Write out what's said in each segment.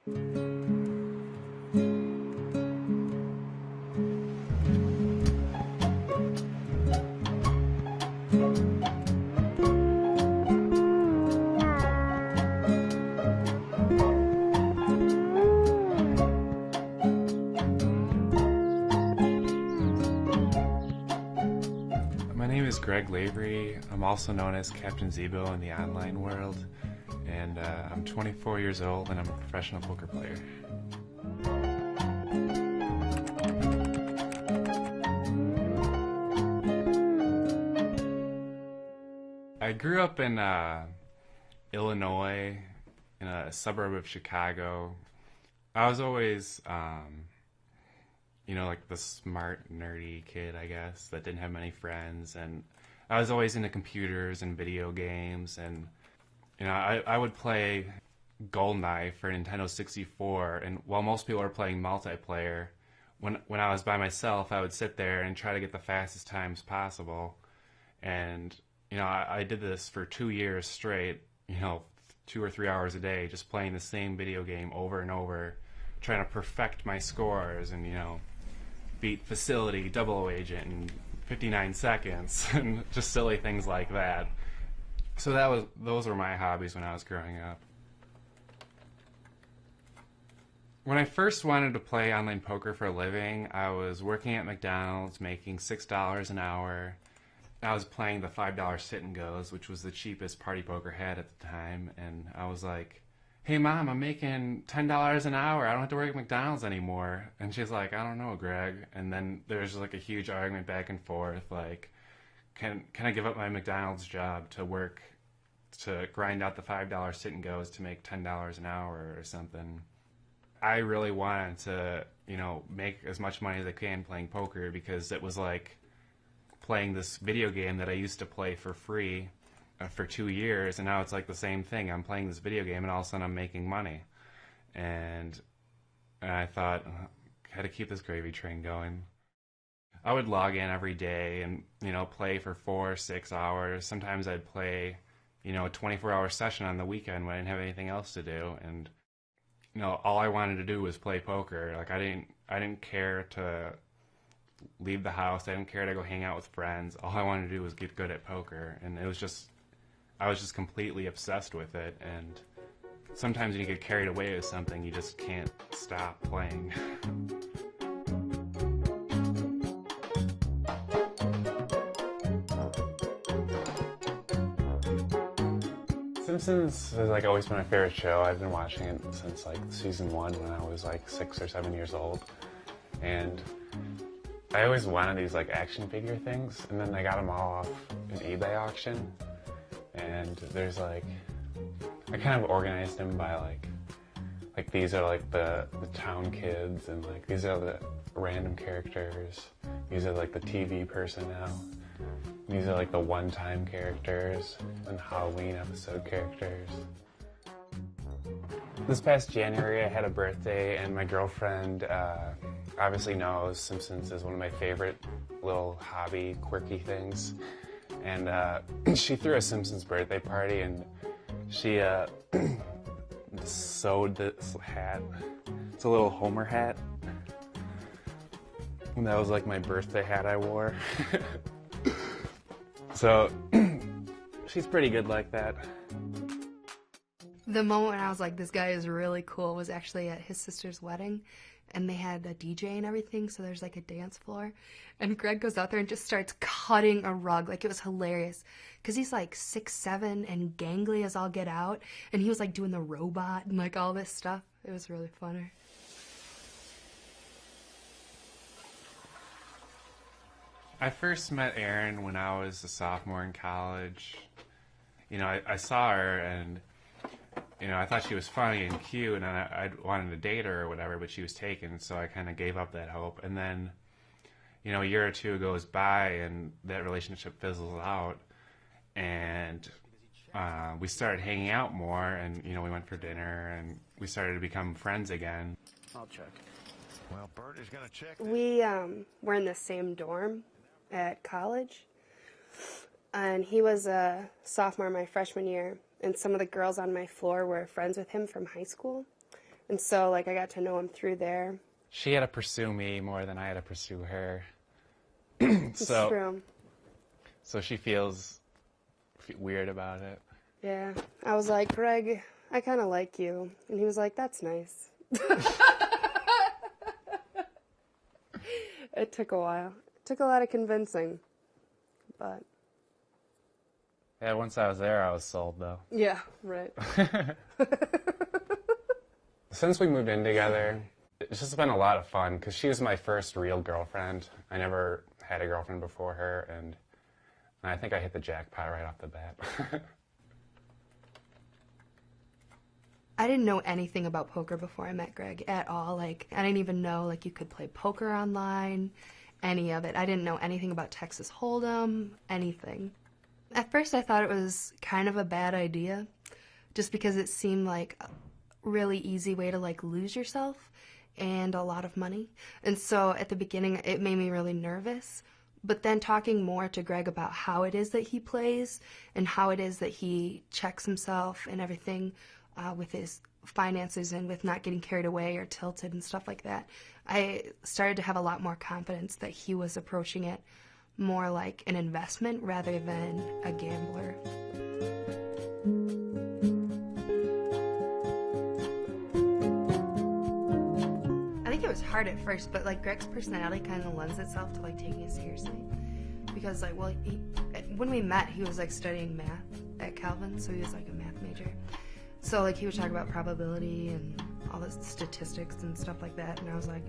My name is Greg Lavery. I'm also known as Captain Zeebo in the online world, and I'm 24 years old and I'm a professional poker player. I grew up in Illinois, in a suburb of Chicago. I was always, like the smart, nerdy kid, I guess, that didn't have many friends. And I was always into computers and video games. And, I would play GoldenEye for Nintendo 64. And while most people were playing multiplayer, when I was by myself, I would sit there and try to get the fastest times possible. And, I did this for 2 years straight, 2 or 3 hours a day, just playing the same video game over and over, trying to perfect my scores and, beat Facility, Double O Agent in 59 seconds, and just silly things like that. So those were my hobbies when I was growing up. When I first wanted to play online poker for a living, I was working at McDonald's, making $6 an hour. I was playing the $5 sit-and-goes, which was the cheapest party poker had at the time, and I was like, "Hey, Mom, I'm making $10 an hour. I don't have to work at McDonald's anymore." And she's like, "I don't know, Greg." And then there's like a huge argument back and forth, like, can I give up my McDonald's job to work, to grind out the $5 sit-and-goes to make $10 an hour or something? I really wanted to, make as much money as I can playing poker, because it was like playing this video game that I used to play for free for 2 years, and now it's like the same thing. I'm playing this video game and all of a sudden I'm making money. And I thought, I had to keep this gravy train going. I would log in every day and, play for 4 or 6 hours. Sometimes I'd play, a 24-hour session on the weekend when I didn't have anything else to do. And, all I wanted to do was play poker. Like, I didn't care to leave the house. I didn't care to go hang out with friends. All I wanted to do was get good at poker. And I was just completely obsessed with it. And sometimes when you get carried away with something, you just can't stop playing. Simpsons has always been my favorite show. I've been watching it since season 1 when I was 6 or 7 years old. And I always wanted these action figure things, and then I got them all off an eBay auction. And there's I kind of organized them by these are the town kids, and these are the random characters. These are the TV personnel. These are the one-time characters and Halloween episode characters. This past January I had a birthday, and my girlfriend obviously knows Simpsons is one of my favorite little hobby, quirky things. And she threw a Simpsons birthday party, and she sewed this hat. It's a little Homer hat. And that was my birthday hat I wore. So, she's pretty good like that. The moment when I was like, this guy is really cool, was actually at his sister's wedding. And they had a DJ and everything, so there's a dance floor. And Greg goes out there and just starts cutting a rug. It was hilarious. Because he's 6'7" and gangly as all get out. And he was doing the robot and all this stuff. It was really funny. I first met Erin when I was a sophomore in college. I saw her and, I thought she was funny and cute, and I wanted to date her or whatever, but she was taken, so I kind of gave up that hope. And then, a year or two goes by, and that relationship fizzles out, and we started hanging out more, and, we went for dinner, and we started to become friends again. I'll check. Well, Bert is going to check. We were in the same dorm at college, and he was a sophomore my freshman year, and some of the girls on my floor were friends with him from high school. And so, like, I got to know him through there. She had to pursue me more than I had to pursue her. It's true. So she feels weird about it. Yeah. I was like, Greg, I kind of like you. And he was like, that's nice. It took a while. It took a lot of convincing. But... yeah, once I was there, I was sold, though. yeah, right. Since we moved in together, it's just been a lot of fun, because she was my first real girlfriend. I never had a girlfriend before her, and I think I hit the jackpot right off the bat. I didn't know anything about poker before I met Greg at all. Like, I didn't even know, like, you could play poker online, any of it. I didn't know anything about Texas Hold'em, anything. At first, I thought it was kind of a bad idea, just because it seemed like a really easy way to, like, lose yourself and a lot of money. And so at the beginning, it made me really nervous. But then talking more to Greg about how it is that he plays and how it is that he checks himself and everything with his finances and with not getting carried away or tilted and stuff like that, I started to have a lot more confidence that he was approaching it more like an investment rather than a gambler. I think it was hard at first, but like Greg's personality kind of lends itself to like taking it seriously. Because like, well, when we met, he was like studying math at Calvin, so he was like a math major. So like he would talk about probability and all the statistics and stuff like that, and I was like,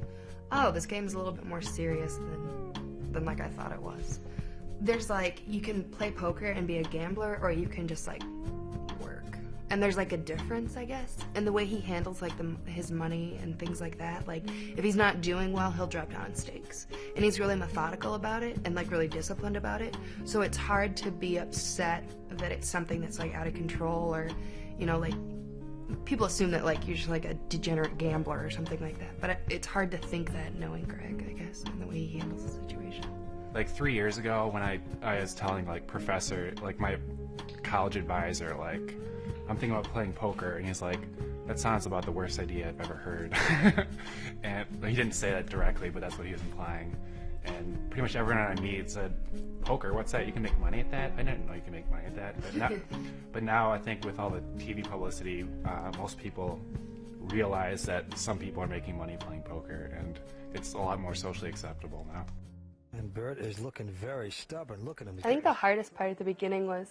oh, this game's a little bit more serious than like I thought it was. There's like, you can play poker and be a gambler, or you can just like work. And there's like a difference, I guess, in the way he handles like his money and things like that. Like if he's not doing well, he'll drop down in stakes. And he's really methodical about it and like really disciplined about it. So it's hard to be upset that it's something that's like out of control, or, you know, like people assume that like you're just like a degenerate gambler or something like that. But it's hard to think that knowing Greg, I guess, and the way he handles the situation. Like 3 years ago when I was telling like professor, like my college advisor, like, I'm thinking about playing poker, and he's like, that sounds about the worst idea I've ever heard. And he didn't say that directly, but that's what he was implying. And pretty much everyone I meet said, poker, what's that? You can make money at that? I didn't know you can make money at that. But now I think with all the TV publicity, most people realize that some people are making money playing poker, and it's a lot more socially acceptable now. And Bert is looking very stubborn. Look at him. I think the hardest part at the beginning was,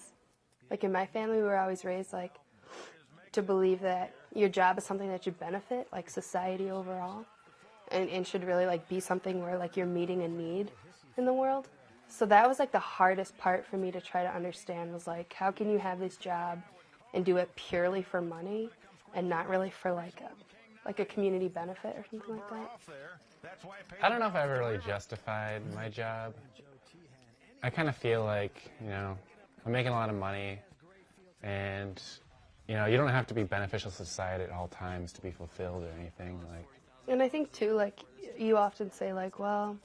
like in my family, we were always raised like to believe that your job is something that should benefit like society overall, and should really like be something where like you're meeting a need in the world. So that was like the hardest part for me to try to understand, was like, how can you have this job and do it purely for money and not really for like a community benefit or something like that? I don't know if I ever really justified my job. I kind of feel like, you know, I'm making a lot of money, and, you know, you don't have to be beneficial to society at all times to be fulfilled or anything. Like, and I think too, like, you often say like, well,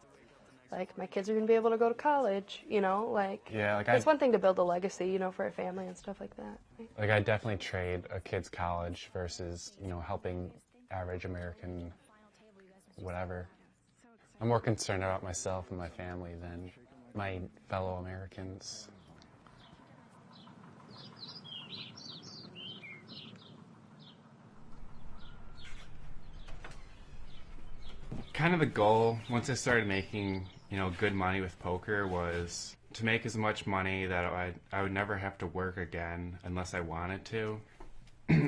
like my kids are gonna be able to go to college, you know, like, yeah, like it's one thing to build a legacy, you know, for a family and stuff like that. Right? Like, I definitely trade a kid's college versus, you know, helping average American whatever. I'm more concerned about myself and my family than my fellow Americans. Kind of the goal, once I started making, you know, good money with poker, was to make as much money that I would never have to work again unless I wanted to.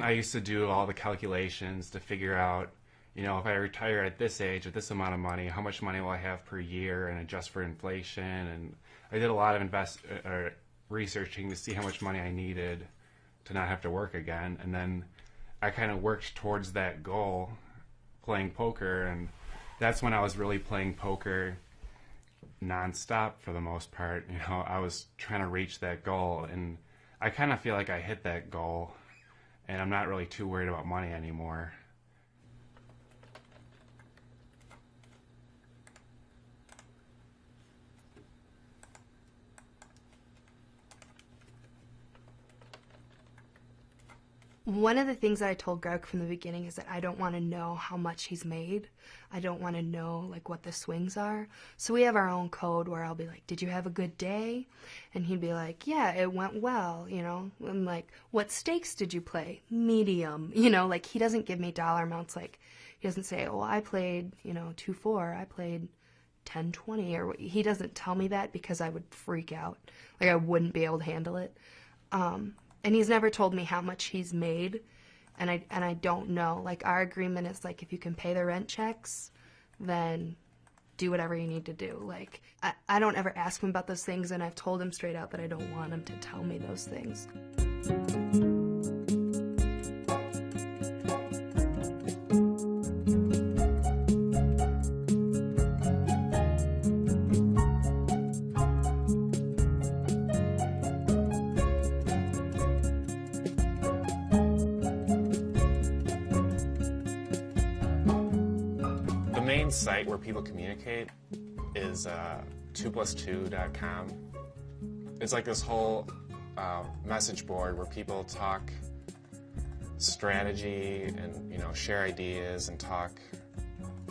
I used to do all the calculations to figure out, you know, if I retire at this age with this amount of money, how much money will I have per year, and adjust for inflation. And I did a lot of researching to see how much money I needed to not have to work again. And then I kind of worked towards that goal playing poker, and that's when I was really playing poker nonstop for the most part. You know, I was trying to reach that goal, and I kind of feel like I hit that goal, and I'm not really too worried about money anymore. One of the things that I told Greg from the beginning is that I don't want to know how much he's made. I don't want to know, like, what the swings are. So we have our own code where I'll be like, did you have a good day? And he'd be like, yeah, it went well, you know? And, like, what stakes did you play? Medium. You know, like, he doesn't give me dollar amounts. Like, he doesn't say, oh, I played, you know, 2-4. I played 10-20. Or he doesn't tell me that because I would freak out. Like, I wouldn't be able to handle it. And he's never told me how much he's made, and I don't know. Like, our agreement is, like, if you can pay the rent checks, then do whatever you need to do. Like, I don't ever ask him about those things, and I've told him straight out that I don't want him to tell me those things. Site where people communicate is 2plus2.com. It's like this whole message board where people talk strategy and, you know, share ideas and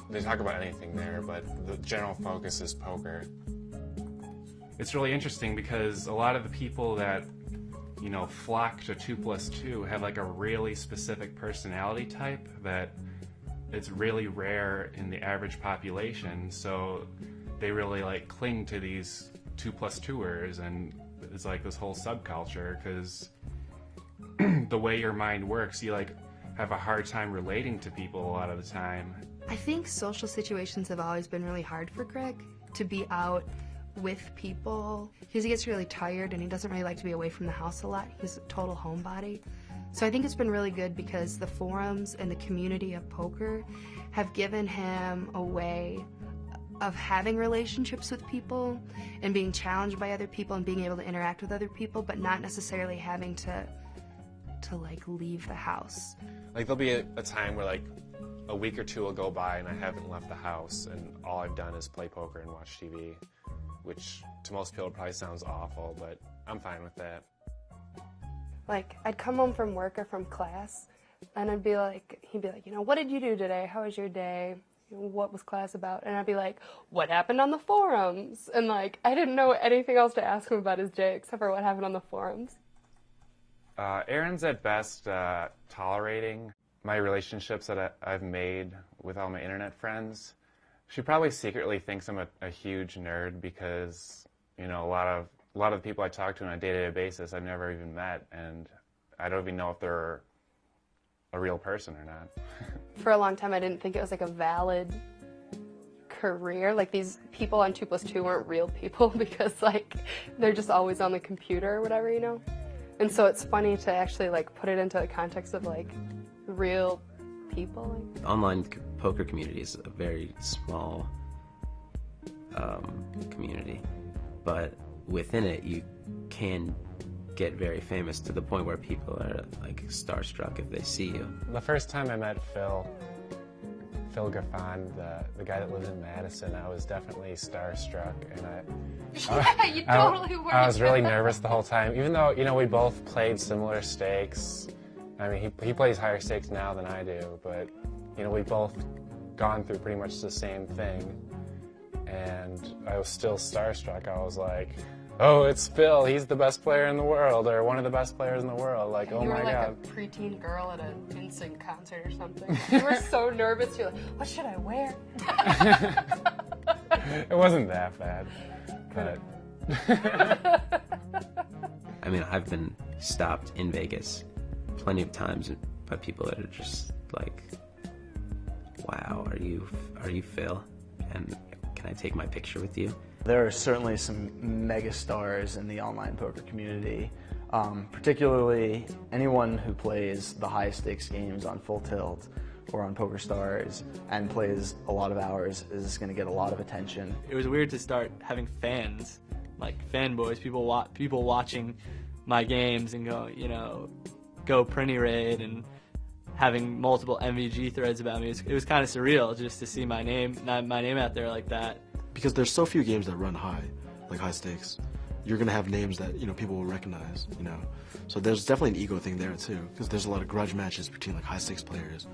they talk about anything there, but the general focus is poker. It's really interesting because a lot of the people that, you know, flock to 2plus2 have like a really specific personality type that it's really rare in the average population, so they really like cling to these 2plus2ers, and it's like this whole subculture because the way your mind works, you like have a hard time relating to people a lot of the time. I think social situations have always been really hard for Greg, to be out with people, because he gets really tired and he doesn't really like to be away from the house a lot. He's a total homebody. So I think it's been really good because the forums and the community of poker have given him a way of having relationships with people and being challenged by other people and being able to interact with other people, but not necessarily having to like leave the house. Like there'll be a time where like a week or two will go by and I haven't left the house and all I've done is play poker and watch TV, which to most people probably sounds awful, but I'm fine with that. Like, I'd come home from work or from class, and he'd be like, you know, what did you do today? How was your day? What was class about? And I'd be like, what happened on the forums? And, like, I didn't know anything else to ask him about his day except for what happened on the forums. Aaron's at best tolerating my relationships that I've made with all my internet friends. She probably secretly thinks I'm a huge nerd because, you know, a lot of the people I talk to on a day-to-day basis I've never even met, and I don't even know if they're a real person or not. For a long time, I didn't think it was like a valid career. Like, these people on 2plus2 weren't real people because, like, they're just always on the computer or whatever, you know? And so it's funny to actually, like, put it into the context of, like, real people. Like. Online poker community is a very small community, but within it, you can get very famous to the point where people are like starstruck if they see you. The first time I met Phil Gaffon, the guy that lives in Madison, I was definitely starstruck, and You totally were. I was really nervous the whole time, even though, you know, we both played similar stakes. I mean, he plays higher stakes now than I do, but, you know, we both gone through pretty much the same thing, and I was still starstruck. I was like, oh, it's Phil, he's the best player in the world, or one of the best players in the world. Like, oh my God. You were like a preteen girl at an NSYNC concert or something. You were so nervous, you're like, what should I wear? It wasn't that bad, but... I mean, I've been stopped in Vegas plenty of times by people that are just like, wow, are you Phil? And can I take my picture with you? There are certainly some mega stars in the online poker community, particularly anyone who plays the high stakes games on Full Tilt or on Poker Stars and plays a lot of hours is going to get a lot of attention. It was weird to start having fans, like fanboys, people watching my games and go Prinny Raid and having multiple MVG threads about me. It was kind of surreal just to see my name out there like that. Because there's so few games that run high, like high stakes. you're gonna have names that people will recognize. So there's definitely an ego thing there too, because there's a lot of grudge matches between like high stakes players.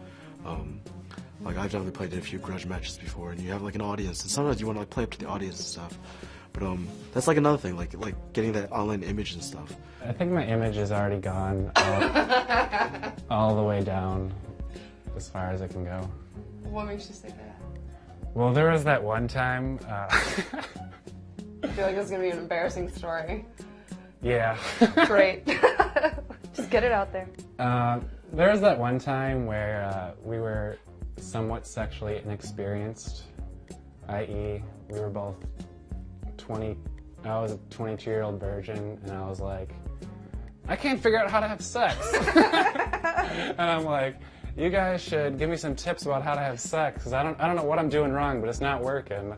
Like I've definitely played in a few grudge matches before, and you have like an audience, and sometimes you want to like play up to the audience and stuff. But that's like another thing, like getting that online image and stuff. I think my image is already gone all the way down as far as it can go. What makes you say that? Well, there was that one time. I feel like this is gonna be an embarrassing story. Yeah. Great. Just get it out there. There was that one time where we were somewhat sexually inexperienced, i.e., we were both 20. I was a 22-year-old virgin, and I was like, I can't figure out how to have sex. And I'm like, you guys should give me some tips about how to have sex, because I don't know what I'm doing wrong, but it's not working.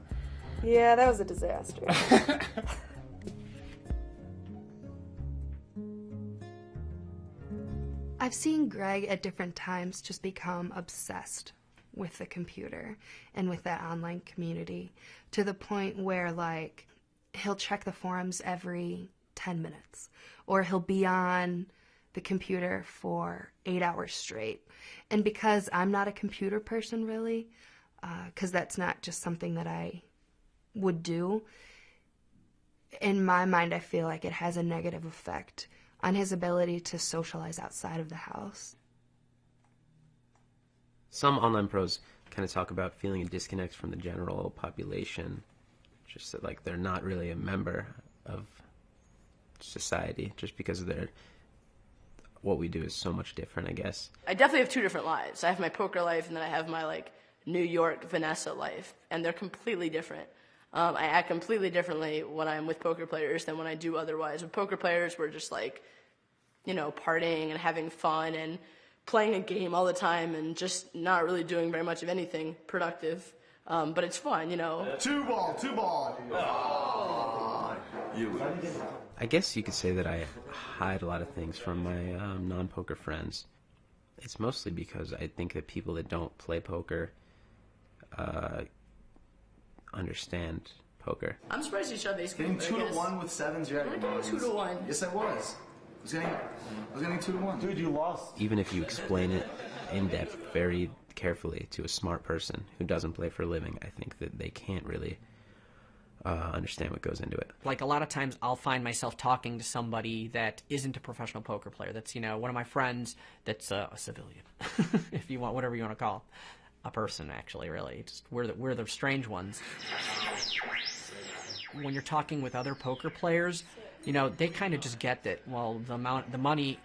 Yeah, that was a disaster. I've seen Greg at different times just become obsessed with the computer and with that online community, to the point where, like, he'll check the forums every 10 minutes, or he'll be on the computer for 8 hours straight. And because I'm not a computer person, really, because that's not just something that I would do, in my mind, I feel like it has a negative effect on his ability to socialize outside of the house. Some online pros kind of talk about feeling a disconnect from the general population, just that like they're not really a member of society, just because of what we do is so much different, I guess. I definitely have two different lives. I have my poker life, and then I have my like New York Vanessa life, and they're completely different. I act completely differently when I'm with poker players than when I do otherwise. With poker players, we're just like, partying and having fun and playing a game all the time and just not really doing very much of anything productive. But it's fun, Two ball. I guess you could say that I hide a lot of things from my non-poker friends. It's mostly because I think that people that don't play poker understand poker. I'm surprised you shot these Getting 2-1 with sevens, you're at 2-1. Yes, I was. I was getting 2-1. Dude, you lost. Even if you explain it in depth very carefully to a smart person who doesn't play for a living, I think that they can't really understand what goes into it. Like, a lot of times I'll find myself talking to somebody that isn't a professional poker player. That's, one of my friends that's a civilian, if you want, whatever you want to call it. A person, actually, really. Just we're the strange ones. When you're talking with other poker players, they kind of just get that, well, the money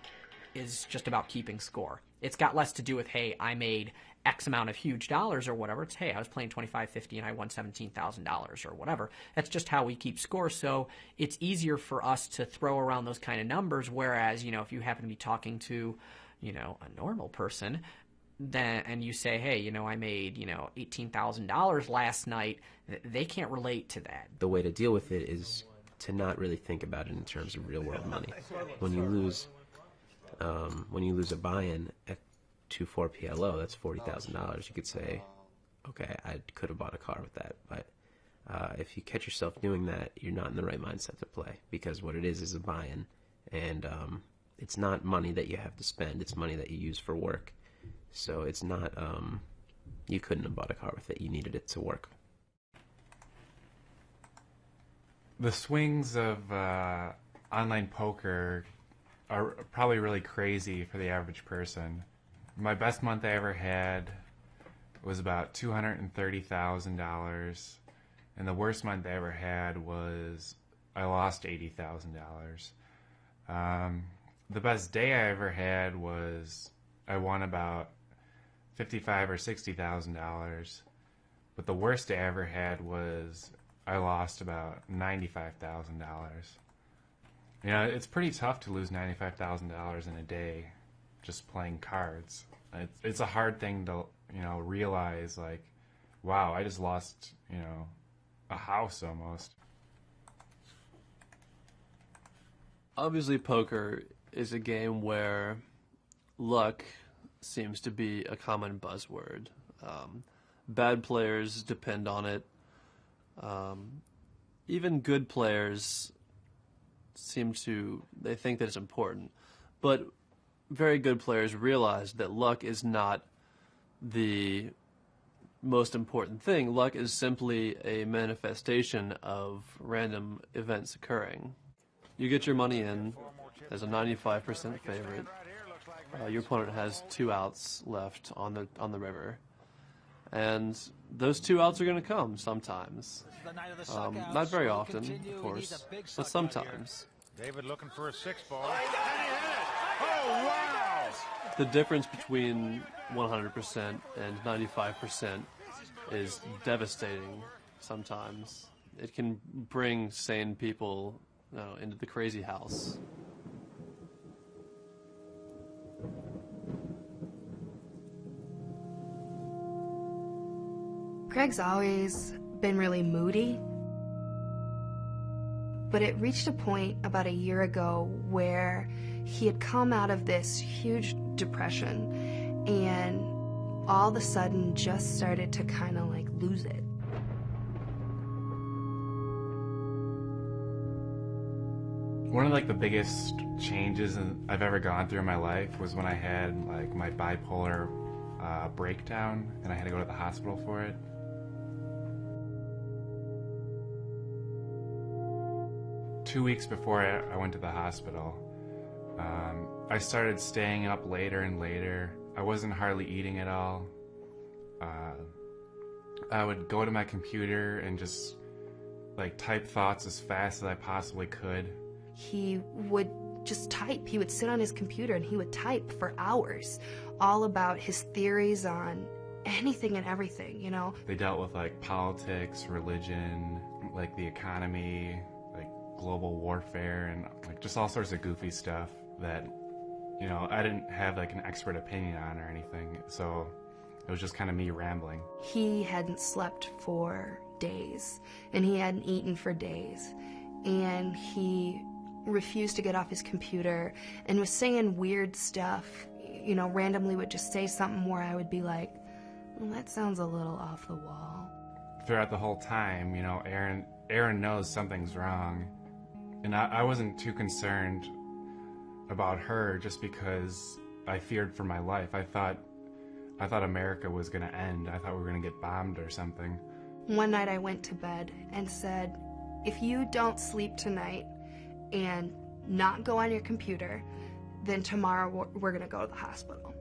is just about keeping score. It's got less to do with, hey, I made X amount of huge dollars or whatever. It's, hey, I was playing 25-50 and I won $17,000 or whatever. That's just how we keep score. So it's easier for us to throw around those kind of numbers, whereas, if you happen to be talking to, a normal person, and you say, hey, I made, $18,000 last night, they can't relate to that. The way to deal with it is to not really think about it in terms of real world money. When you lose a buy-in at 2-4 PLO, that's $40,000. You could say, okay, I could have bought a car with that, but if you catch yourself doing that, you're not in the right mindset to play, because what it is a buy-in, and it's not money that you have to spend, it's money that you use for work. So it's not, you couldn't have bought a car with it, you needed it to work. The swings of online poker are probably really crazy for the average person. My best month I ever had was about $230,000, and the worst month I ever had was I lost $80,000. The best day I ever had was I won about $55,000 or $60,000, but the worst day I ever had was I lost about $95,000. It's pretty tough to lose $95,000 in a day just playing cards. It's a hard thing to, realize, like, wow, I just lost, a house almost. Obviously, poker is a game where luck seems to be a common buzzword. Bad players depend on it. Even good players they think that it's important. But very good players realize that luck is not the most important thing. Luck is simply a manifestation of random events occurring. You get your money in as a 95% favorite. Your opponent has 2 outs left on the river. And those 2 outs are going to come sometimes. Not very often, of course, but sometimes. David looking for a 6-ball. And he hit it! Oh, wow! The difference between 100% and 95% is devastating sometimes. It can bring sane people, into the crazy house. Greg's always been really moody, but it reached a point about a year ago where he had come out of this huge depression and all of a sudden just started to kind of like lose it. One of like the biggest changes I've ever gone through in my life was when I had like my bipolar breakdown and I had to go to the hospital for it. Two weeks before I went to the hospital, I started staying up later and later. I wasn't hardly eating at all. I would go to my computer and just like type thoughts as fast as I possibly could. He would just type. He would sit on his computer and he would type for hours, all about his theories on anything and everything, you know. They dealt with like politics, religion, like the economy, like global warfare, and like just all sorts of goofy stuff that, you know, I didn't have like an expert opinion on or anything, so it was just kind of me rambling. He hadn't slept for days, and he hadn't eaten for days, and he refused to get off his computer and was saying weird stuff, you know, randomly would just say something where I would be like, well, that sounds a little off the wall. Throughout the whole time, you know, Aaron knows something's wrong, and I wasn't too concerned about her just because I feared for my life. I thought America was going to end. I thought we were going to get bombed or something. One night I went to bed and said, if you don't sleep tonight and not go on your computer, then tomorrow we're going to go to the hospital.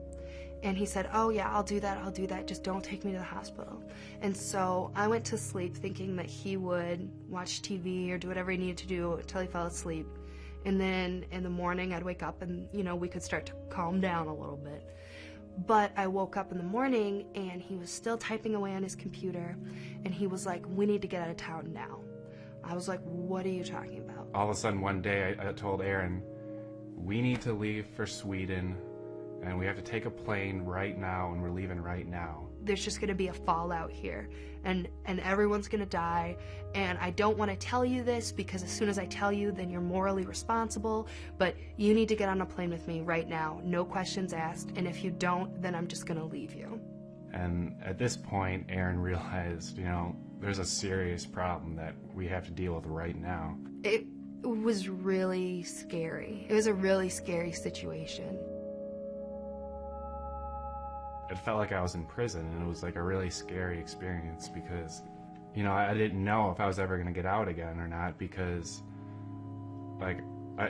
And he said, oh yeah, I'll do that, just don't take me to the hospital. And so I went to sleep thinking that he would watch TV or do whatever he needed to do until he fell asleep. And then in the morning I'd wake up and, you know, we could start to calm down a little bit. But I woke up in the morning and he was still typing away on his computer, and he was like, we need to get out of town now. I was like, what are you talking about? All of a sudden one day I told Aaron, we need to leave for Sweden, and we have to take a plane right now, and we're leaving right now. There's just going to be a fallout here, and everyone's going to die, and I don't want to tell you this because as soon as I tell you, then you're morally responsible, but you need to get on a plane with me right now, no questions asked, and if you don't, then I'm just going to leave you. And at this point, Aaron realized, you know, there's a serious problem that we have to deal with right now. It was really scary. It was a really scary situation. It felt like I was in prison, and it was like a really scary experience because, you know, I didn't know if I was ever going to get out again or not because, like,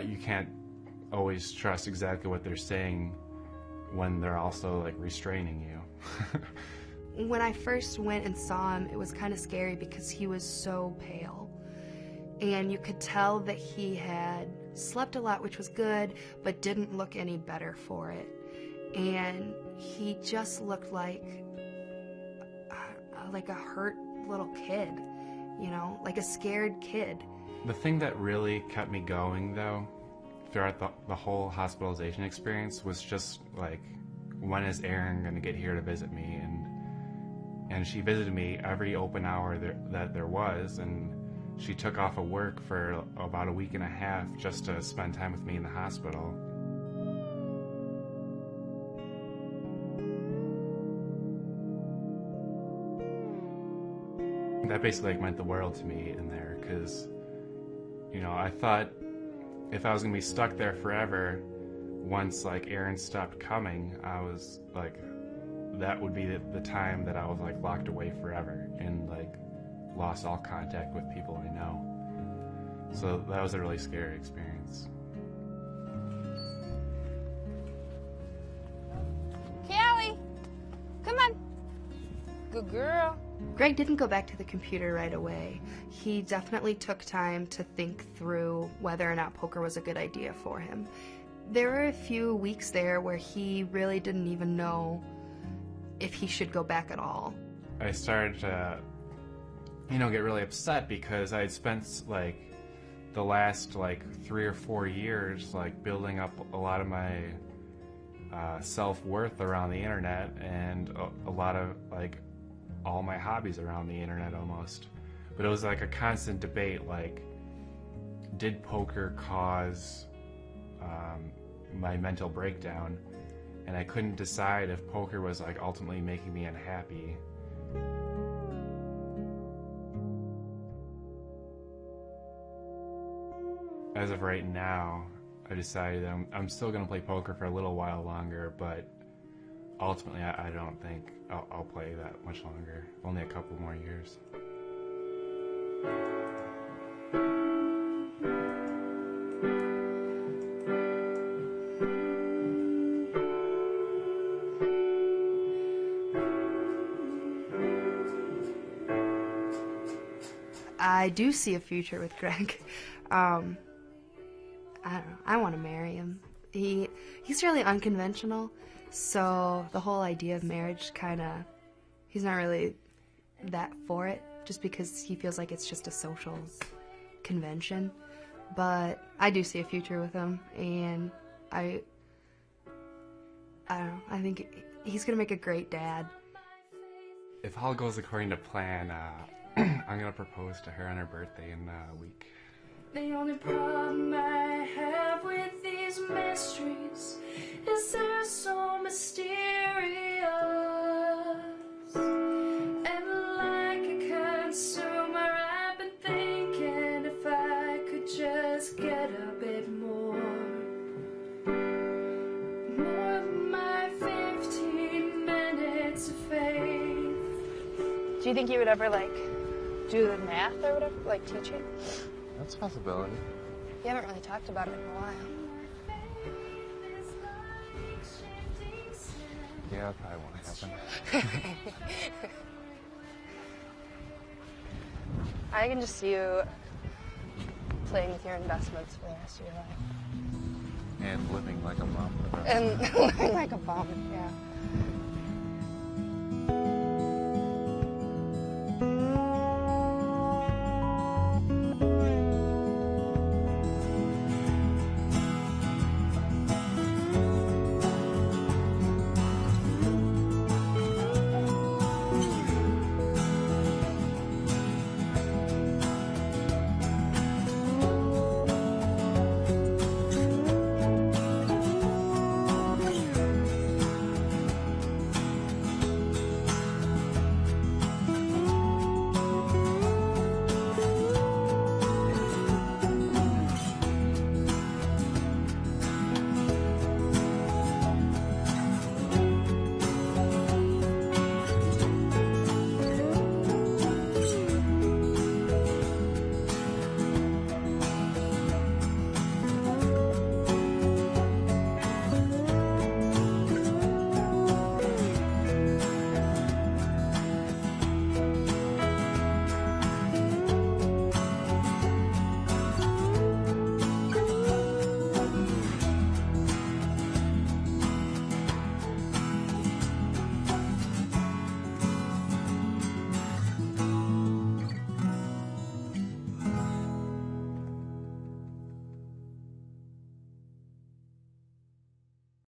you can't always trust exactly what they're saying when they're also, like, restraining you. When I first went and saw him, it was kind of scary because he was so pale. And you could tell that he had slept a lot, which was good, but didn't look any better for it. And he just looked like a hurt little kid, you know, like a scared kid. The thing that really kept me going, though, throughout the whole hospitalization experience was just like, when is Erin going to get here to visit me? And she visited me every open hour that there was, and she took off of work for about a week and a half just to spend time with me in the hospital. That basically like meant the world to me in there because, you know, I thought if I was gonna be stuck there forever, once like Aaron stopped coming, I was like, that would be the time that I was like locked away forever and like lost all contact with people I know. So that was a really scary experience. Callie, come on. Good girl. Greg didn't go back to the computer right away. He definitely took time to think through whether or not poker was a good idea for him. There were a few weeks there where he really didn't even know if he should go back at all. I started to, get really upset because I had spent like the last like 3 or 4 years like building up a lot of my self-worth around the internet and a lot of like all my hobbies around the internet almost. But it was like a constant debate, like, did poker cause my mental breakdown? And I couldn't decide if poker was like ultimately making me unhappy. As of right now, I decided I'm still going to play poker for a little while longer, but ultimately I don't think I'll play that much longer. Only a couple more years. I do see a future with Greg. I don't know. I want to marry him. He's really unconventional, so the whole idea of marriage he's not really that for it, just because he feels like it's just a social convention. But I do see a future with him, and I don't know. I think he's gonna make a great dad. If all goes according to plan, I'm gonna propose to her on her birthday in a week. The only problem I have with these mysteries is they're so mysterious. And like a consumer, I've been thinking if I could just get a bit more of my 15 minutes of faith. Do you think you would ever, do the math or whatever, teaching? That's a possibility. You haven't really talked about it in a while. Yeah, that probably won't happen. I can just see you playing with your investments for the rest of your life. And living like a bum. And living like a bum, yeah.